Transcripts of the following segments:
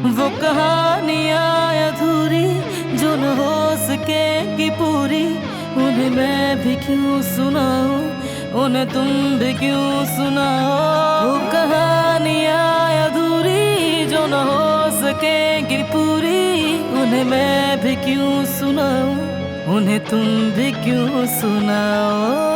वो कहानियाँ अधूरी जो न हो सकेगी पूरी, उन्हें मैं भी क्यों सुनाऊं, उन्हें तुम भी क्यों सुनाओ। वो कहानियाँ अधूरी जो न हो सकेगी पूरी, उन्हें मैं भी क्यों सुनाऊं, उन्हें तुम भी क्यों सुनाओ।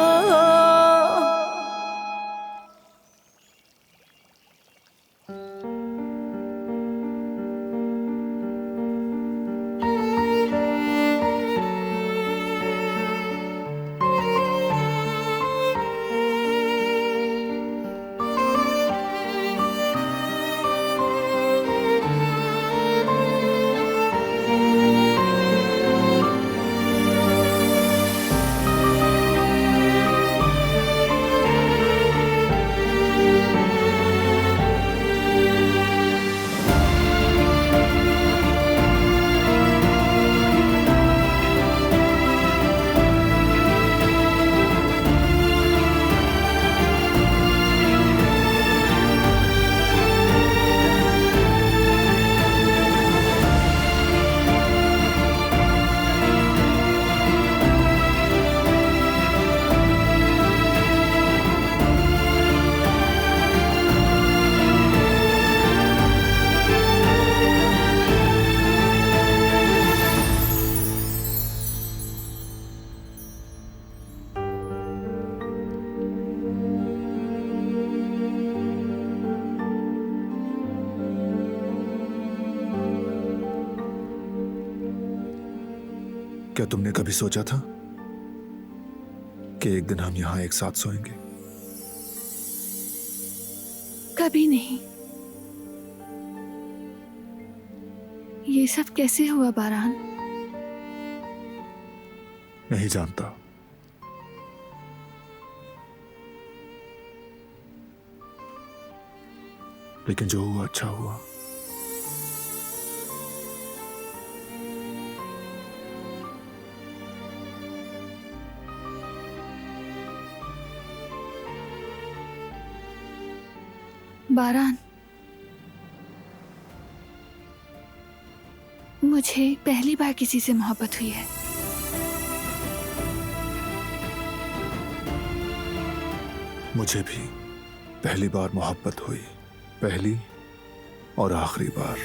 क्या तुमने कभी सोचा था कि एक दिन हम यहां एक साथ सोएंगे? कभी नहीं। ये सब कैसे हुआ बारान? नहीं जानता, लेकिन जो हुआ अच्छा हुआ। बारान, मुझे पहली बार किसी से मोहब्बत हुई है। मुझे भी पहली बार मोहब्बत हुई, पहली और आखिरी बार।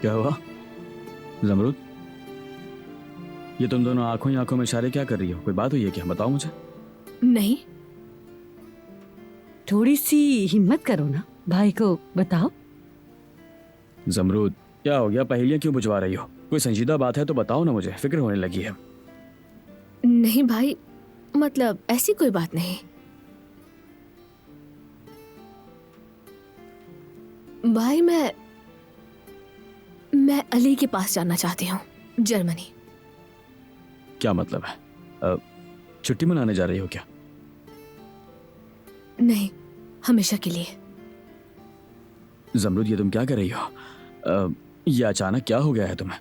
क्या हुआ जमरूद? ये तुम दोनों आंखों ही आंखों में इशारे क्या कर रही हो? कोई बात हुई है क्या? बताओ मुझे। नहीं। थोड़ी सी हिम्मत करो ना, भाई को बताओ। जमरूद क्या हो गया? पहेलियां क्यों बुझवा रही हो? कोई संजीदा बात है तो बताओ ना, मुझे फिक्र होने लगी है। नहीं भाई, मतलब ऐसी कोई बात नहीं। भाई मैं अली के पास जाना चाहती हूँ, जर्मनी। क्या मतलब है? छुट्टी मनाने जा रही हो क्या? नहीं, हमेशा के लिए। जमरूद ये तुम क्या कर रही हो? ये अचानक क्या हो गया है तुम्हें?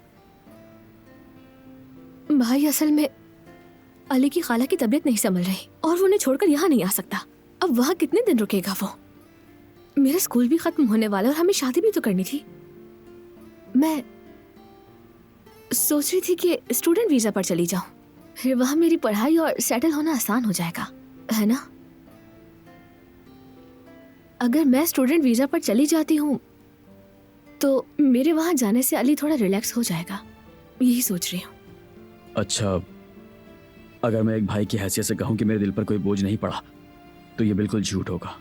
भाई असल में अली की खाला की तबीयत नहीं संभल रही और वो उन्हें छोड़कर यहाँ नहीं आ सकता। अब वहाँ कितने दिन रुकेगा वो? मेरा स्कूल भी खत्म होने वाला और हमें शादी भी तो करनी थी। मैं सोच रही थी कि स्टूडेंट वीजा पर चली जाऊं, फिर वहां मेरी पढ़ाई और सेटल होना आसान हो जाएगा, है ना? अगर मैं स्टूडेंट वीजा पर चली जाती हूँ तो मेरे वहां जाने से अली थोड़ा रिलैक्स हो जाएगा, यही सोच रही हूँ। अच्छा, अगर मैं एक भाई की हैसियत से कहूं कि मेरे दिल पर कोई बोझ नहीं पड़ा तो ये बिल्कुल झूठ होगा।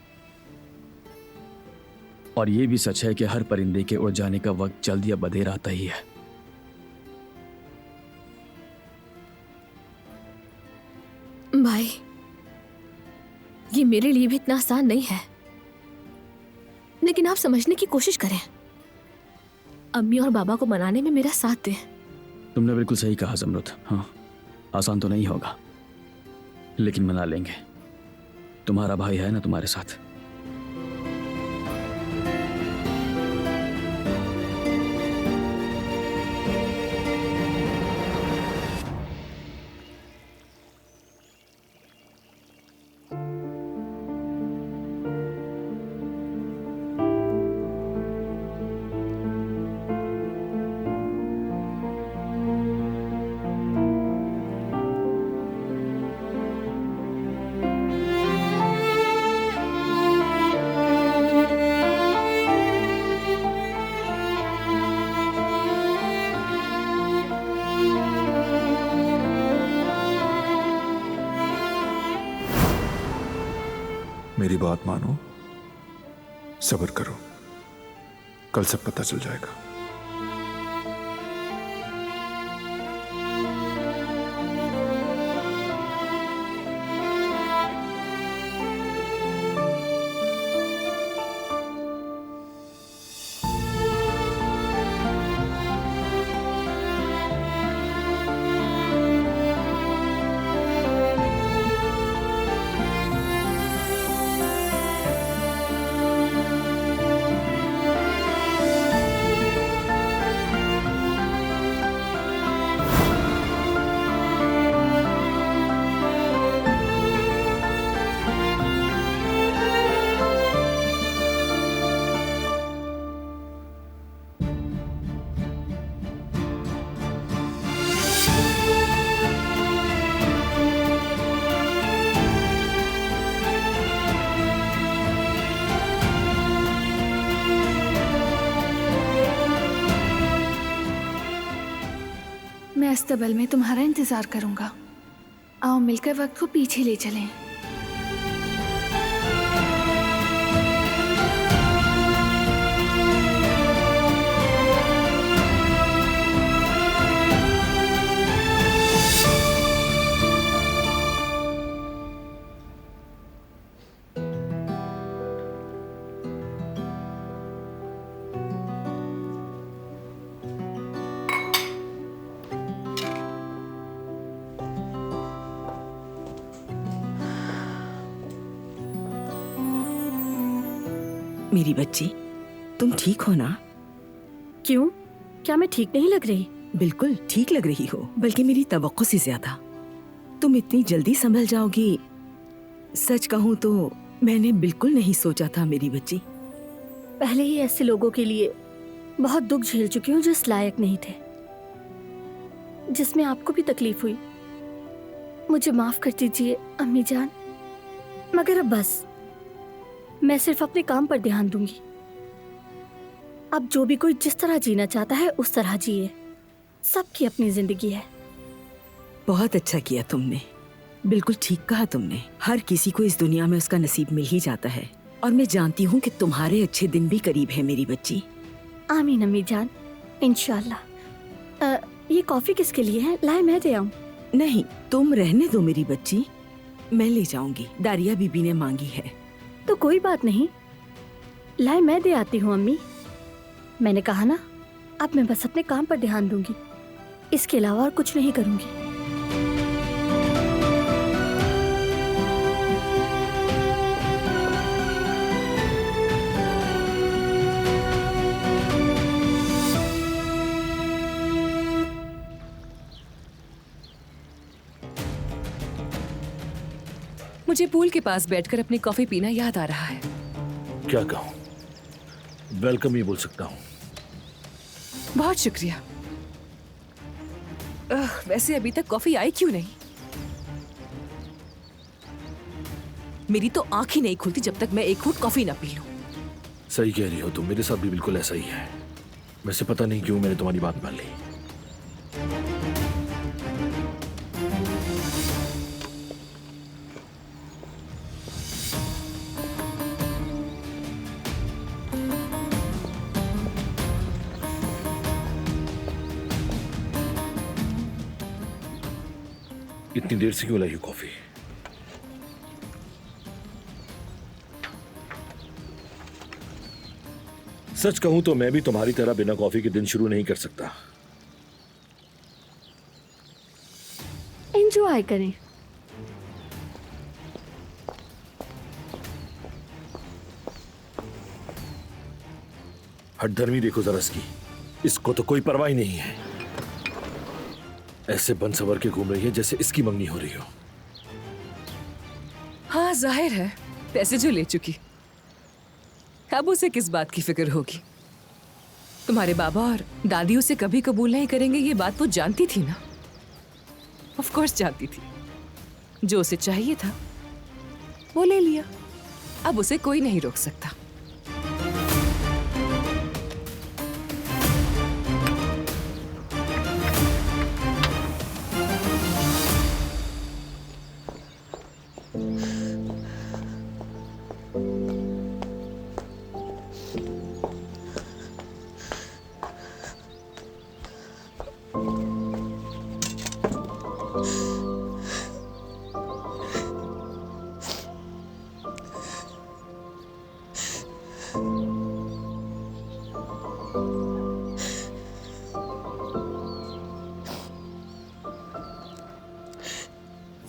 और ये भी सच है कि हर परिंदे के उड़ जाने का वक्त जल्द या बदेर आता ही है। भाई, ये मेरे लिए भी इतना आसान नहीं है, लेकिन आप समझने की कोशिश करें। अम्मी और बाबा को मनाने में मेरा साथ दें। तुमने बिल्कुल सही कहा ज़मरुद। हाँ, आसान तो नहीं होगा, लेकिन मना लेंगे। तुम्हारा भाई है ना तुम्हारे साथ। मेरी बात मानो, सब्र करो, कल सब पता चल जाएगा। मैं अस्तबल में तुम्हारा इंतजार करूंगा। आओ मिलकर वक्त को पीछे ले चलें। मेरी बच्ची, तुम ठीक हो ना? क्यों? क्या मैं ठीक नहीं लग रही? बिल्कुल ठीक लग रही हो, बल्कि मेरी तवक्को से ज्यादा। तुम इतनी जल्दी संभल जाओगी, सच कहूँ तो मैंने बिल्कुल नहीं सोचा था मेरी बच्ची। पहले ही ऐसे लोगों के लिए बहुत दुख झेल चुकी हूँ जो इस लायक नहीं थे, जिसमें आपको भी तकलीफ हुई। मुझे माफ कर दीजिए अम्मी जान, मगर अब बस, मैं सिर्फ अपने काम पर ध्यान दूंगी। अब जो भी कोई जिस तरह जीना चाहता है उस तरह जिए, सबकी अपनी जिंदगी है। बहुत अच्छा किया तुमने, बिल्कुल ठीक कहा तुमने। हर किसी को इस दुनिया में उसका नसीब मिल ही जाता है, और मैं जानती हूँ कि तुम्हारे अच्छे दिन भी करीब है मेरी बच्ची। आमीन अम्मी जान, इंशाल्लाह। ये कॉफी किसके लिए है? लाए मैं दे आऊं? नहीं, तुम रहने दो मेरी बच्ची, मैं ले जाऊंगी। दारिया बीबी ने मांगी है। तो कोई बात नहीं, लाए मैं दे आती हूँ अम्मी। मैंने कहा ना, अब मैं बस अपने काम पर ध्यान दूंगी, इसके अलावा और कुछ नहीं करूंगी। मुझे पूल के पास बैठकर अपनी कॉफी पीना याद आ रहा है। क्या कहूँ, वेलकम ही बोल सकता हूँ। बहुत शुक्रिया। वैसे अभी तक कॉफी आई क्यों नहीं? मेरी तो आंख ही नहीं खुलती जब तक मैं एक घूंट कॉफी ना पी लूं। सही कह रही हो तुम, मेरे साथ भी बिल्कुल ऐसा ही है। वैसे पता नहीं क्यों मैंने तुम्हारी बात मान ली। इतनी देर से क्यों लाई हो कॉफी? सच कहूं तो मैं भी तुम्हारी तरह बिना कॉफी के दिन शुरू नहीं कर सकता। एंजॉय करें। हठधर्मी देखो जरा इसकी, इसको तो कोई परवाह ही नहीं है। ऐसे बन सवर के घूम रही है जैसे इसकी मंगनी हो रही हो। हाँ जाहिर है, पैसे जो ले चुकी, अब उसे किस बात की फिक्र होगी। तुम्हारे बाबा और दादी उसे कभी कबूल नहीं करेंगे, ये बात वो जानती थी ना। ऑफ कोर्स जानती थी। जो उसे चाहिए था वो ले लिया, अब उसे कोई नहीं रोक सकता।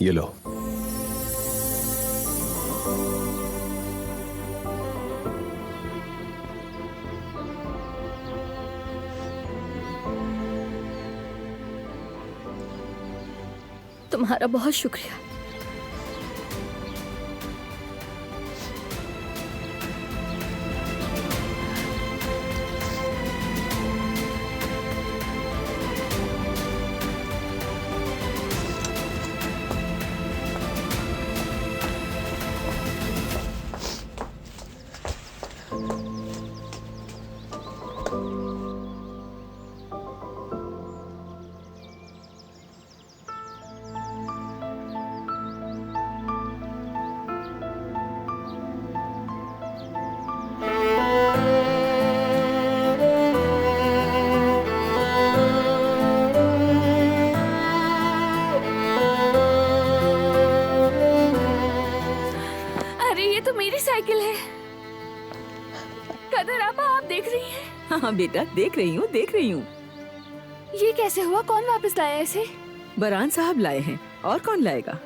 ये लो। तुम्हारा बहुत शुक्रिया। साइकिल है। कदर आपा, आप देख रही हैं? हाँ बेटा, देख रही हूँ देख रही हूँ। ये कैसे हुआ? कौन वापस लाया इसे? बरान साहब लाए हैं, और कौन लाएगा?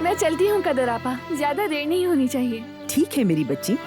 मैं चलती हूँ कदर आपा, ज्यादा देर नहीं होनी चाहिए। ठीक है मेरी बच्ची।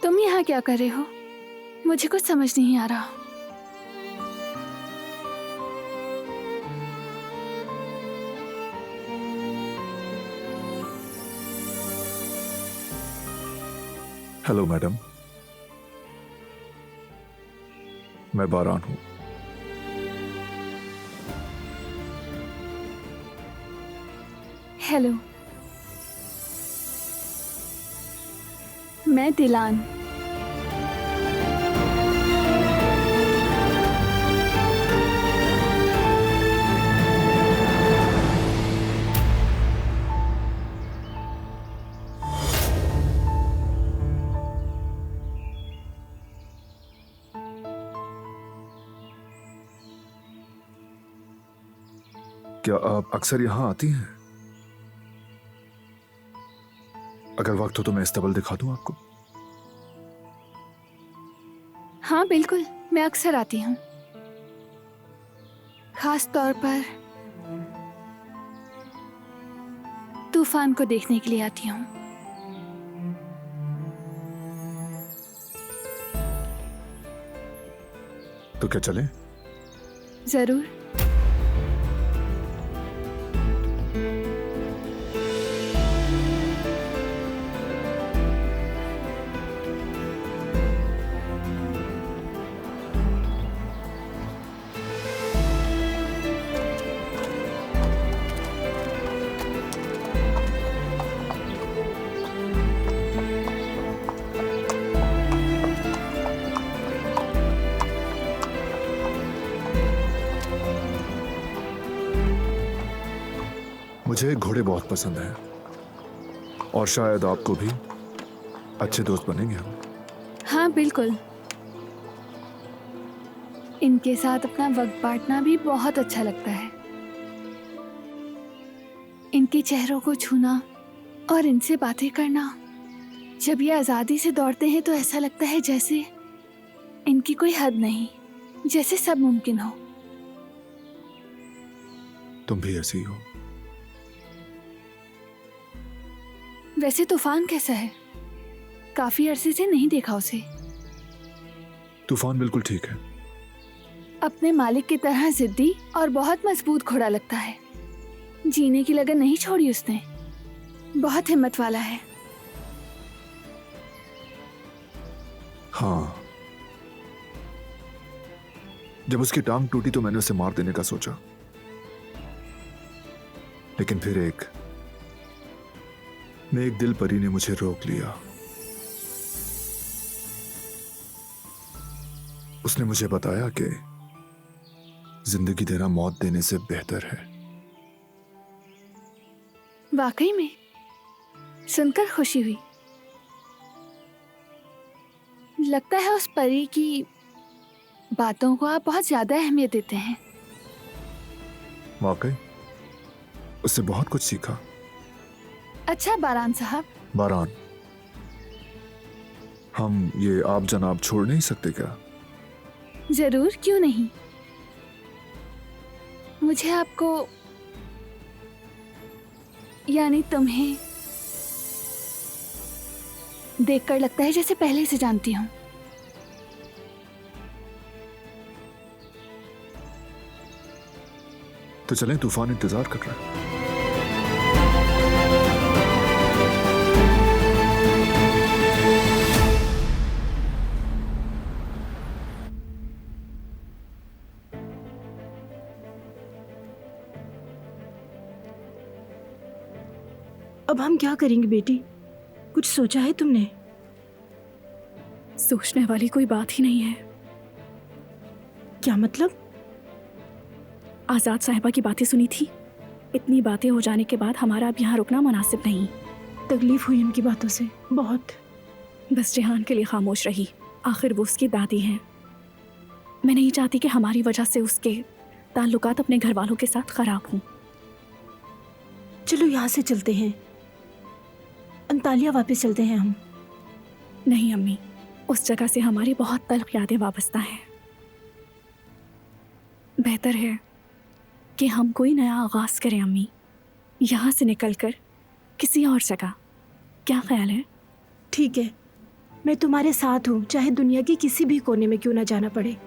तुम यहाँ क्या कर रहे हो? मुझे कुछ समझ नहीं आ रहा। हेलो मैडम, मैं बारान हूं। हेलो, मैं दिलान। क्या आप अक्सर यहाँ आती हैं? अगर वक्त हो तो मैं इस्तबल दिखा दूं आपको। हाँ बिल्कुल, मैं अक्सर आती हूँ, खास तौर पर तूफान को देखने के लिए आती हूँ। तो क्या चलें? जरूर। मुझे घोड़े बहुत पसंद हैं और शायद आपको भी। अच्छे दोस्त बनेंगे हम। हाँ बिल्कुल, इनके साथ अपना वक्त बांटना भी बहुत अच्छा लगता है। इनके चेहरों को छूना और इनसे बातें करना, जब ये आजादी से दौड़ते हैं तो ऐसा लगता है जैसे इनकी कोई हद नहीं, जैसे सब मुमकिन हो। तुम भी ऐसी हो। वैसे तूफान कैसा है? काफी अरसे से नहीं देखा उसे। तूफान बिल्कुल ठीक है। अपने मालिक की तरह जिद्दी और बहुत मजबूत घोड़ा लगता है। जीने की लगन नहीं छोड़ी उसने। बहुत हिम्मत वाला है। हाँ, जब उसकी टांग टूटी तो मैंने उसे मार देने का सोचा, लेकिन फिर एक नेक दिल परी ने मुझे रोक लिया। उसने मुझे बताया कि जिंदगी देना मौत देने से बेहतर है। वाकई में सुनकर खुशी हुई। लगता है उस परी की बातों को आप बहुत ज्यादा अहमियत देते हैं। वाकई उससे बहुत कुछ सीखा। अच्छा बारान साहब। बारान, हम ये आप जनाब छोड़ नहीं सकते क्या? जरूर, क्यों नहीं। मुझे आपको यानी तुम्हें देखकर लगता है जैसे पहले से जानती हूं। तो चलें, तूफान इंतजार कर रहा है। अब हम क्या करेंगे बेटी? कुछ सोचा है तुमने? सोचने वाली कोई बात ही नहीं है। क्या मतलब? आजाद साहिबा की बातें सुनी थी। इतनी बातें हो जाने के बाद हमारा अब यहाँ रुकना मुनासिब नहीं। तकलीफ हुई उनकी बातों से बहुत। बस जिहान के लिए खामोश रही। आखिर वो उसकी दादी हैं। मैं नहीं चाहती कि हमारी वजह से उसके ताल्लुकात अपने घर वालों के साथ खराब हों। चलो यहाँ से चलते हैं, अंतालिया वापस चलते हैं हम। नहीं अम्मी, उस जगह से हमारी बहुत तल्ख यादें वाबस्ता हैं। बेहतर है कि हम कोई नया आगाज करें अम्मी, यहाँ से निकलकर किसी और जगह। क्या ख्याल है? ठीक है, मैं तुम्हारे साथ हूँ, चाहे दुनिया के किसी भी कोने में क्यों ना जाना पड़े।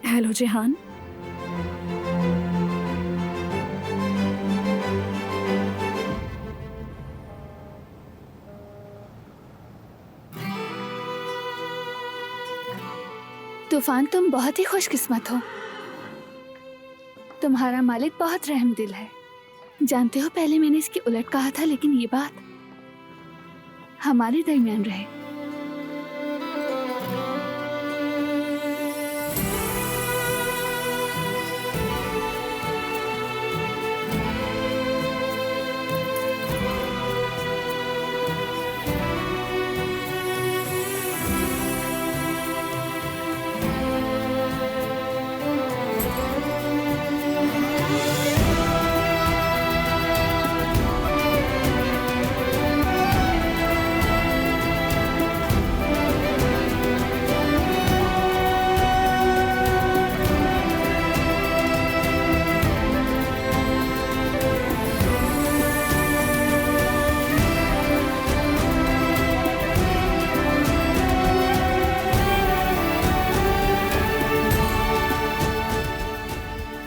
हेलो जेहान। तूफान, तुम बहुत ही खुशकिस्मत हो। तुम्हारा मालिक बहुत रहमदिल है। जानते हो, पहले मैंने इसके उलट कहा था, लेकिन ये बात हमारे दरमियान रहे।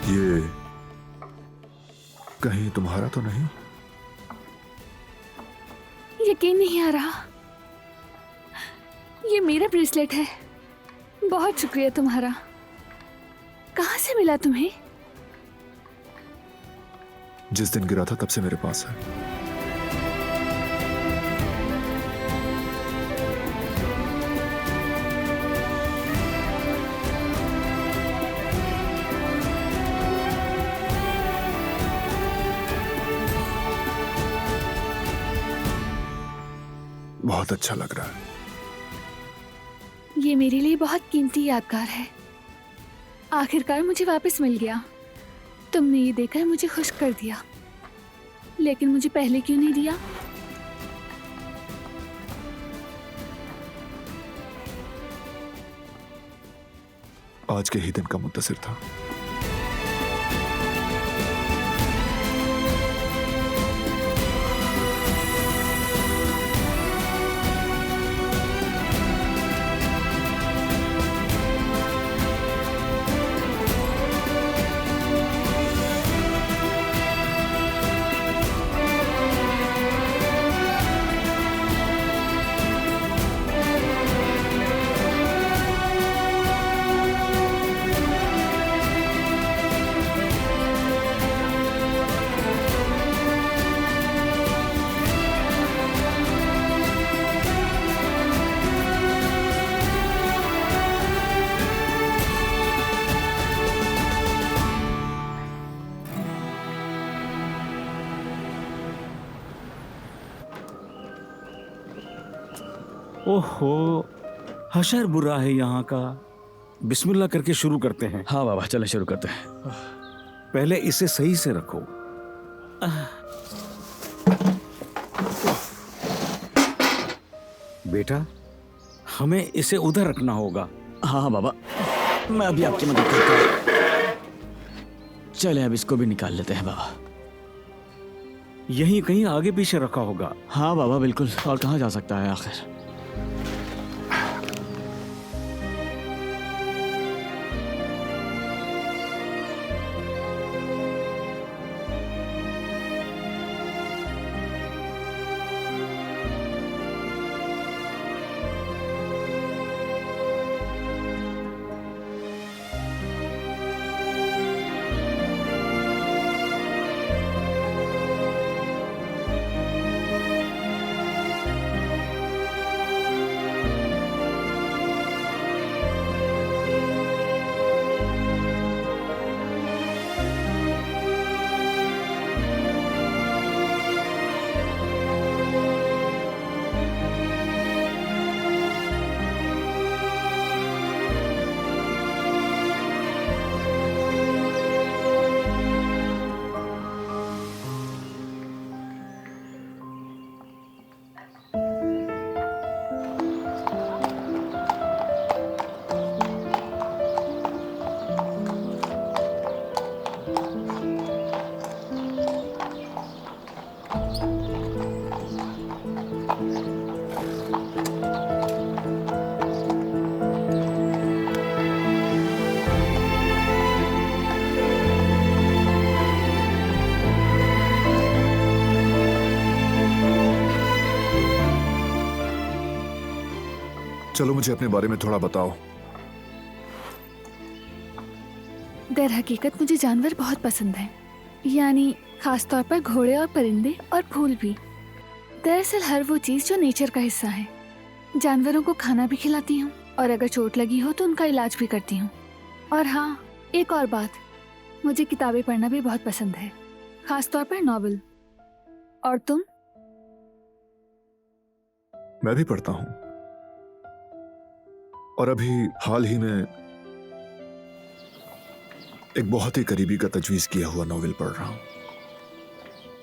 ये कहीं तुम्हारा तो नहीं? यकीन नहीं आ रहा। ये मेरा ब्रेसलेट है। बहुत शुक्रिया तुम्हारा। कहाँ से मिला तुम्हें? जिस दिन गिरा था तब से मेरे पास है। बहुत अच्छा लग रहा है। ये मेरे लिए बहुत कीमती यादगार है। आखिरकार मुझे वापस मिल गया। तुमने ये देखकर मुझे खुश कर दिया, लेकिन मुझे पहले क्यों नहीं दिया? आज के ही दिन का मुंतज़िर था। ओहो, हशर बुरा है यहाँ का। बिस्मिल्लाह करके शुरू करते हैं। हाँ बाबा, चले शुरू करते हैं। पहले इसे सही से रखो। बेटा, हमें इसे उधर रखना होगा। हाँ बाबा, मैं अभी आपकी मदद करता हूँ। चले अब इसको भी निकाल लेते हैं बाबा। यहीं कहीं आगे पीछे रखा होगा। हाँ बाबा बिल्कुल, और कहाँ जा सकता है आखिर। चलो मुझे अपने बारे में थोड़ा बताओ। दर हकीकत मुझे जानवर बहुत पसंद है, यानी खास तौर पर घोड़े और परिंदे और फूल भी। दरअसल हर वो चीज जो नेचर का हिस्सा है। जानवरों को खाना भी खिलाती हूँ और अगर चोट लगी हो तो उनका इलाज भी करती हूँ। और हाँ, एक और बात, मुझे किताबें पढ़ना भी बहुत पसंद है, खास तौर पर नॉवेल। और तुम? मैं भी पढ़ता हूं और अभी हाल ही में एक बहुत ही करीबी का तजवीज किया हुआ नॉवेल पढ़ रहा हूं।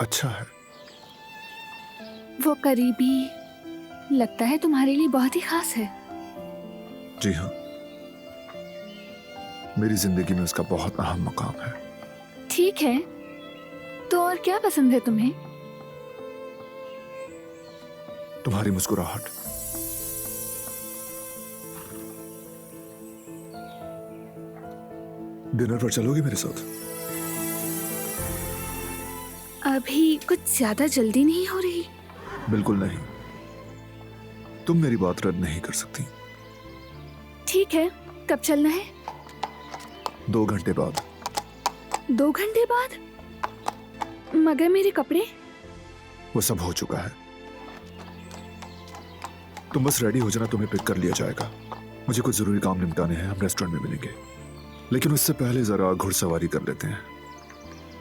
अच्छा है। वो करीबी लगता है तुम्हारे लिए बहुत ही खास है। जी हाँ, मेरी जिंदगी में उसका बहुत अहम मकाम है। ठीक है, तो और क्या पसंद है तुम्हें? तुम्हारी मुस्कुराहट। डिनर पर चलोगी मेरे साथ? अभी कुछ ज्यादा जल्दी नहीं हो रही? बिल्कुल नहीं, तुम मेरी बात रद्द नहीं कर सकती। ठीक है, कब चलना है? 2 घंटे बाद। 2 घंटे बाद? मगर मेरे कपड़े? वो सब हो चुका है, तुम बस रेडी हो जाना, तुम्हें पिक कर लिया जाएगा। मुझे कुछ जरूरी काम निपटाने हैं, हम रेस्टोरेंट में मिलेंगे, लेकिन उससे पहले जरा घुड़सवारी कर लेते हैं।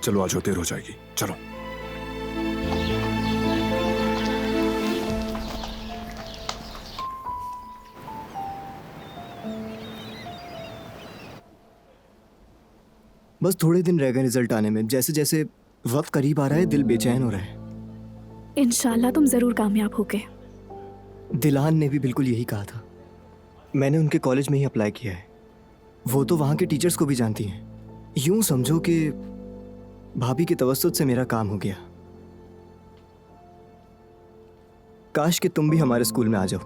चलो आज देर हो जाएगी, चलो। बस थोड़े दिन रह गए रिजल्ट आने में। जैसे जैसे वक्त करीब आ रहा है दिल बेचैन हो रहा है। इंशाल्लाह तुम जरूर कामयाब होगे। दिलान ने भी बिल्कुल यही कहा था। मैंने उनके कॉलेज में ही अप्लाई किया है। वो तो वहाँ के टीचर्स को भी जानती हैं। यूं समझो कि भाभी के तवस्सुत से मेरा काम हो गया। काश कि तुम भी हमारे स्कूल में आ जाओ।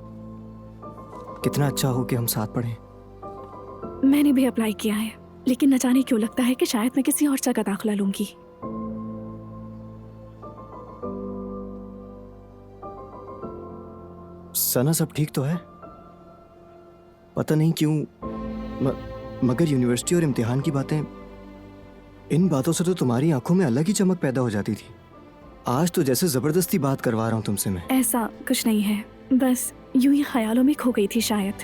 कितना अच्छा हो कि हम साथ पढ़ें। मैंने भी अप्लाई किया है, लेकिन न जाने क्यों लगता है कि शायद मैं किसी और जगह दाखिला लूंगी। सना सब ठीक तो है? पता नहीं क्यों मगर यूनिवर्सिटी और इम्तिहान की बातें, इन बातों से तो तुम्हारी आंखों में अलग ही चमक पैदा हो जाती थी। आज तो जैसे जबरदस्ती बात करवा रहा हूं तुमसे मैं। ऐसा कुछ नहीं है, बस यूं ही ख्यालों में खो गई थी शायद।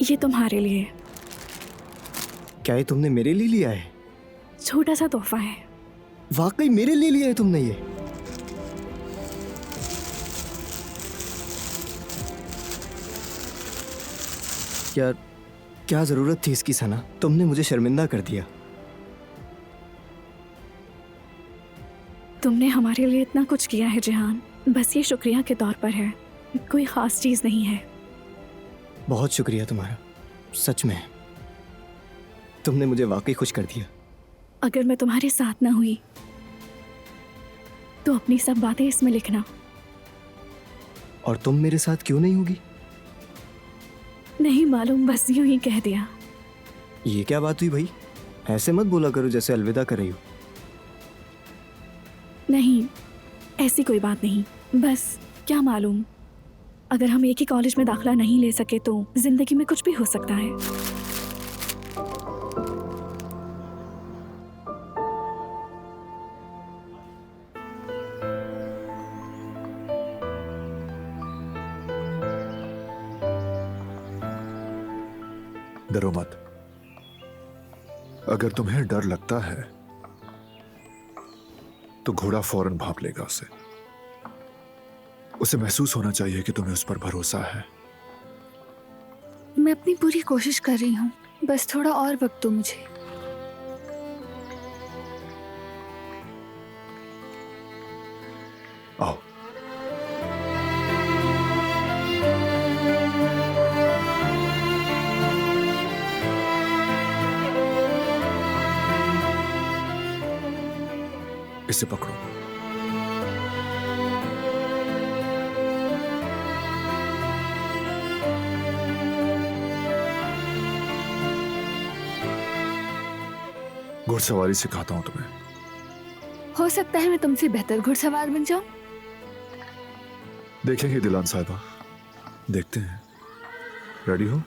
ये तुम्हारे लिए। क्या ये तुमने मेरे लिए लिया है? छोटा सा तोहफा है। वाकई मेरे लिए लिया है तुमने ये? क्या क्या जरूरत थी इसकी सना? तुमने मुझे शर्मिंदा कर दिया। तुमने हमारे लिए इतना कुछ किया है जिहान, बस ये शुक्रिया के तौर पर है, कोई खास चीज नहीं है। बहुत शुक्रिया तुम्हारा, सच में तुमने मुझे वाकई खुश कर दिया। अगर मैं तुम्हारे साथ ना हुई तो अपनी सब बातें इसमें लिखना। और तुम मेरे साथ क्यों नहीं होगी? नहीं मालूम, बस यूं ही कह दिया। ये क्या बात हुई भाई? ऐसे मत बोला करो जैसे अलविदा कर रही हो। नहीं, ऐसी कोई बात नहीं, बस क्या मालूम, अगर हम एक ही कॉलेज में दाखिला नहीं ले सके तो जिंदगी में कुछ भी हो सकता है। डरो मत। अगर तुम्हें डर लगता है तो घोड़ा फौरन भांप लेगा उसे। उसे महसूस होना चाहिए कि तुम्हें उस पर भरोसा है। मैं अपनी पूरी कोशिश कर रही हूँ, बस थोड़ा और वक्त दो मुझे। आओ। इसे पकड़ो। घुड़सवारी सिखाता हूं तुम्हें। हो सकता है मैं तुमसे बेहतर घुड़सवार बन जाऊं। देखेंगे दिलान साहिबा, देखते हैं। रेडी हो?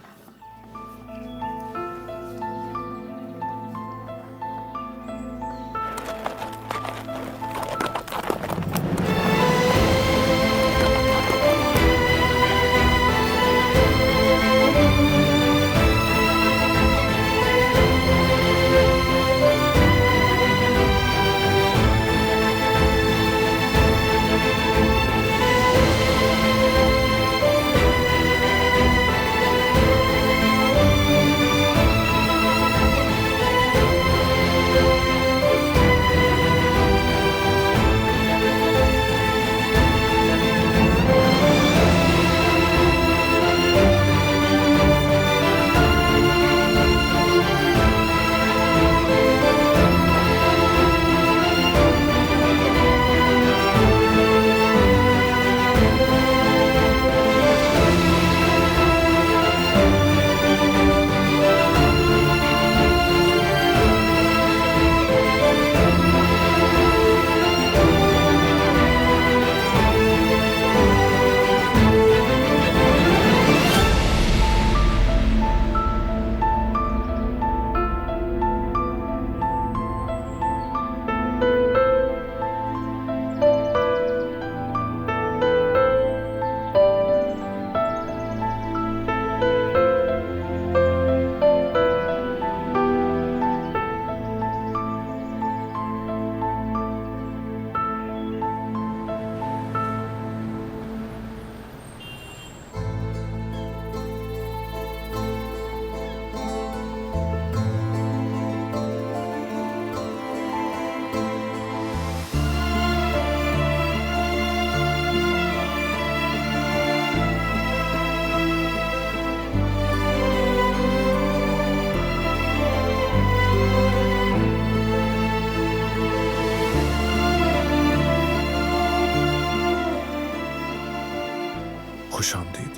खुशामदीद।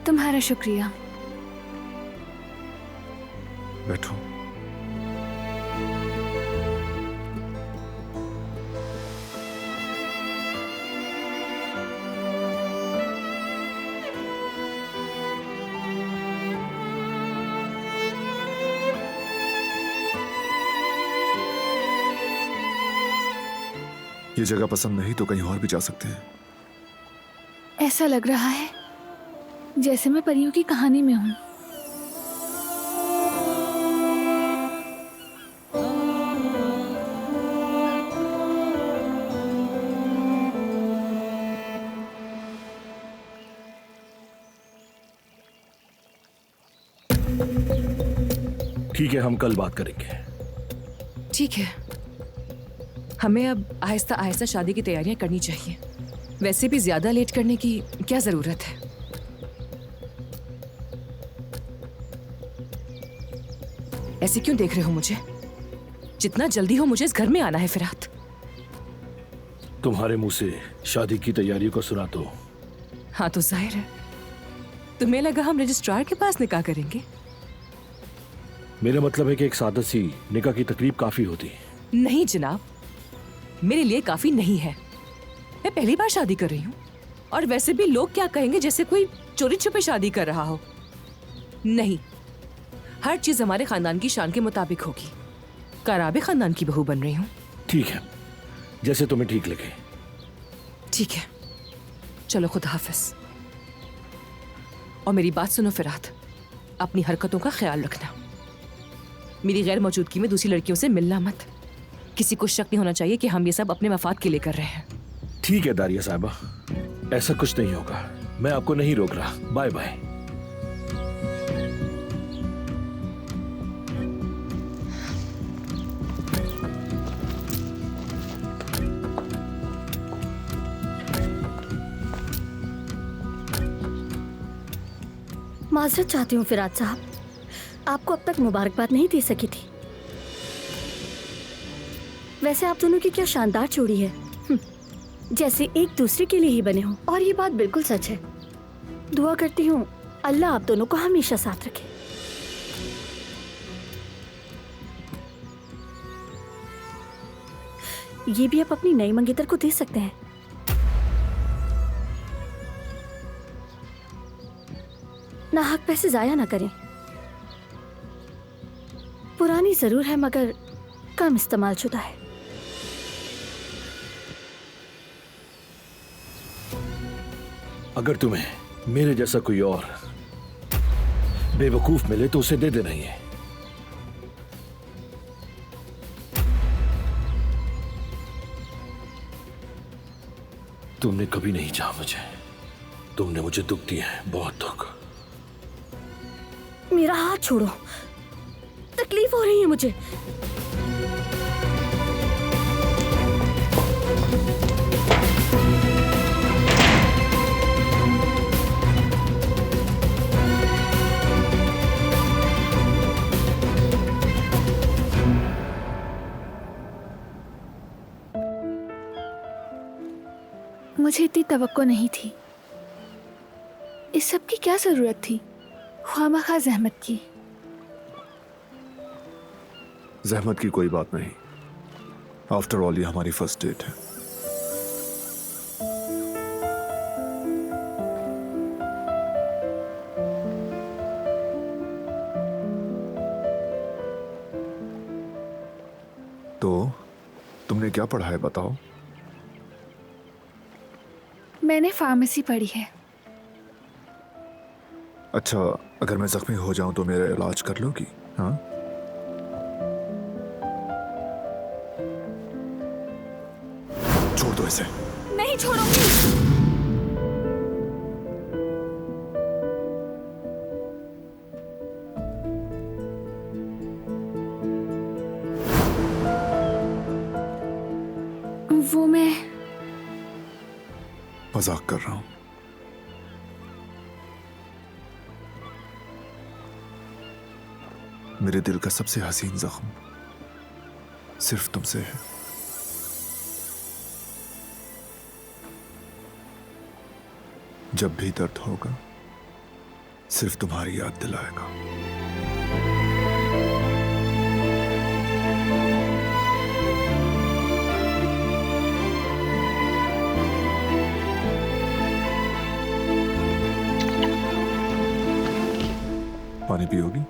तुम्हारा शुक्रिया। बैठो। ये जगह पसंद नहीं तो कहीं और भी जा सकते हैं। ऐसा लग रहा है जैसे मैं परियों की कहानी में हूं। ठीक है, हम कल बात करेंगे। ठीक है, हमें अब आहिस्ता आहिस्ता शादी की तैयारियां करनी चाहिए। वैसे भी ज्यादा लेट करने की क्या जरूरत है। ऐसे क्यों देख रहे हो मुझे? जितना जल्दी हो मुझे इस घर में आना है फिरात। तुम्हारे मुंह से शादी की तैयारियों को सुना तो हाँ तो जाहिर है तुम्हें लगा हम रजिस्ट्रार के पास निकाह करेंगे। मेरा मतलब है कि एक सादा सी निकाह की तकरीब काफी होती है। नहीं जनाब, मेरे लिए काफी नहीं है। मैं पहली बार शादी कर रही हूँ और वैसे भी लोग क्या कहेंगे जैसे कोई चोरी छुपे शादी कर रहा हो। नहीं, हर चीज हमारे खानदान की शान के मुताबिक होगी। कराबे खानदान की बहू बन रही हूँ। ठीक है, जैसे तुम्हें ठीक लगे। ठीक है, चलो खुदा हाफिज। और मेरी बात सुनो फिरात, अपनी हरकतों का ख्याल रखना। मेरी गैर मौजूदगी में दूसरी लड़कियों से मिलना मत। किसी को शक नहीं होना चाहिए कि हम ये सब अपने मफाद के लिए कर रहे हैं। ठीक है दारिया साहिबा, ऐसा कुछ नहीं होगा। मैं आपको नहीं रोक रहा। Bye bye. माजरत चाहती हूँ फिरात साहब, आपको अब तक मुबारकबाद नहीं दे सकी थी। वैसे आप दोनों की क्या शानदार जोड़ी है, जैसे एक दूसरे के लिए ही बने हो। और ये बात बिल्कुल सच है। दुआ करती हूँ अल्लाह आप दोनों को हमेशा साथ रखे। ये भी आप अपनी नई मंगेतर को दे सकते हैं। नाहक पैसे जाया ना करें। पुरानी जरूर है मगर कम इस्तेमाल शुदा है। अगर तुम्हें मेरे जैसा कोई और बेवकूफ मिले तो उसे दे देना ही है। तुमने कभी नहीं चाहा मुझे, तुमने मुझे दुख दिया है, बहुत दुख। मेरा हाथ छोड़ो, तकलीफ हो रही है मुझे। मुझे इतनी तवक्को नहीं थी। इस सब की क्या जरूरत थी, ख्वामखा जहमत की। जहमत की कोई बात नहीं। आफ्टर ऑल ये हमारी फर्स्ट डेट है। तो तुमने क्या पढ़ा है बताओ? मैंने फार्मेसी पढ़ी है। अच्छा, अगर मैं जख्मी हो जाऊं तो मेरा इलाज कर लोगी? हाँ, छोड़ दो इसे। नहीं छोड़ूंगी। वो मैं मजाक कर रहा हूं। मेरे दिल का सबसे हसीन जख्म सिर्फ तुमसे है। जब भी दर्द होगा सिर्फ तुम्हारी याद दिलाएगा। पानी पियोगी?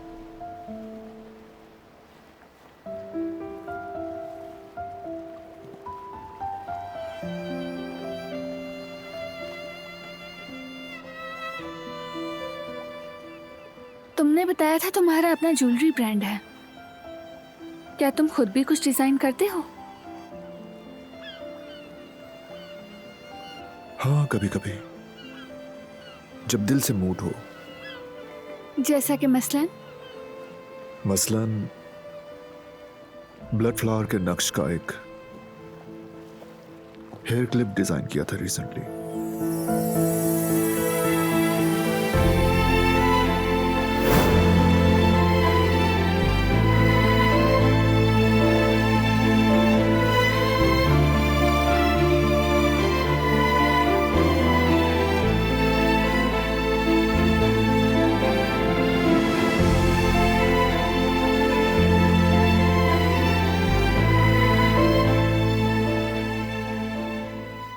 तुमने बताया था तुम्हारा अपना ज्वेलरी ब्रांड है। क्या तुम खुद भी कुछ डिजाइन करते हो? हाँ, कभी कभी जब दिल से मूड हो। जैसा कि मसलन ब्लड फ्लावर के नक्श का एक हेयर क्लिप डिजाइन किया था रिसेंटली।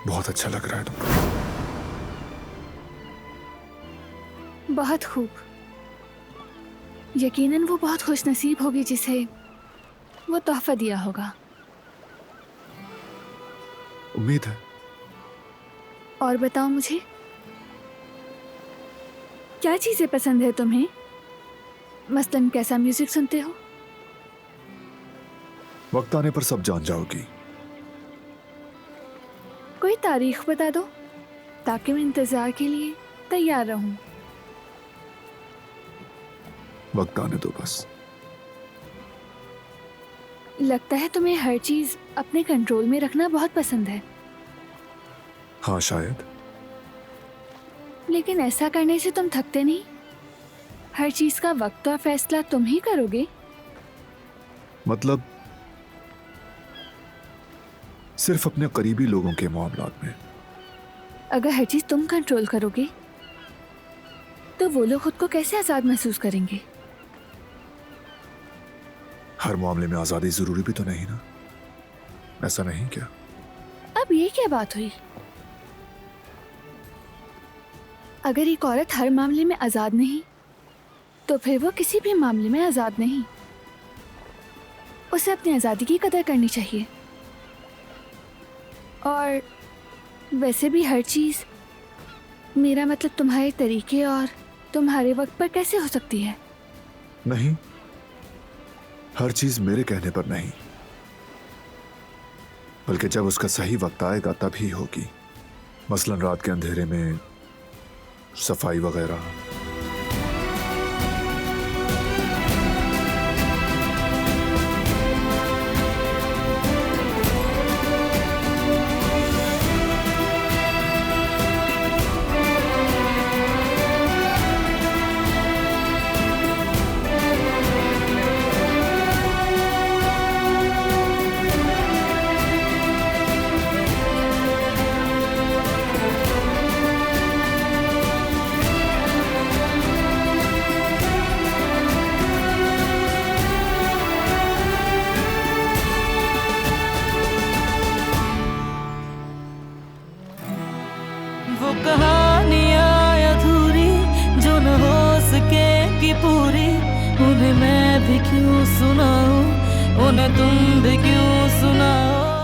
बहुत अच्छा लग रहा है तुमको। बहुत खूब। यकीनन वो बहुत खुशनसीब होगी जिसे वो तोहफा दिया होगा। उम्मीद है। और बताओ मुझे, क्या चीजें पसंद है तुम्हें? मसलन कैसा म्यूजिक सुनते हो? वक्त आने पर सब जान जाओगी। कोई तारीख बता दो ताकि मैं इंतजार के लिए तैयार रहूं। वक्त आने दो बस। लगता है तुम्हें हर चीज अपने कंट्रोल में रखना बहुत पसंद है। हाँ शायद। लेकिन ऐसा करने से तुम थकते नहीं? हर चीज का वक्त और फैसला तुम ही करोगे? मतलब सिर्फ अपने करीबी लोगों के मामलात में। अगर हर चीज तुम कंट्रोल करोगे तो वो लोग खुद को कैसे आजाद महसूस करेंगे? हर मामले में आजादी जरूरी भी तो नहीं ना। ऐसा नहीं क्या? अब ये क्या बात हुई? अगर एक औरत हर मामले में आजाद नहीं, तो फिर वो किसी भी मामले में आजाद नहीं। उसे अपनी आजादी की कदर करनी चाहिए। और वैसे भी हर चीज, मेरा मतलब तुम्हारे तरीके और तुम्हारे वक्त पर कैसे हो सकती है? नहीं, हर चीज मेरे कहने पर नहीं, बल्कि जब उसका सही वक्त आएगा तभी होगी। मसलन रात के अंधेरे में सफाई वगैरह। वो कहानियाँ अधूरी जो न हो सकेगी पूरी, उन्हें मैं भी क्यों सुनाऊं, उन्हें तुम भी क्यों सुनाओ।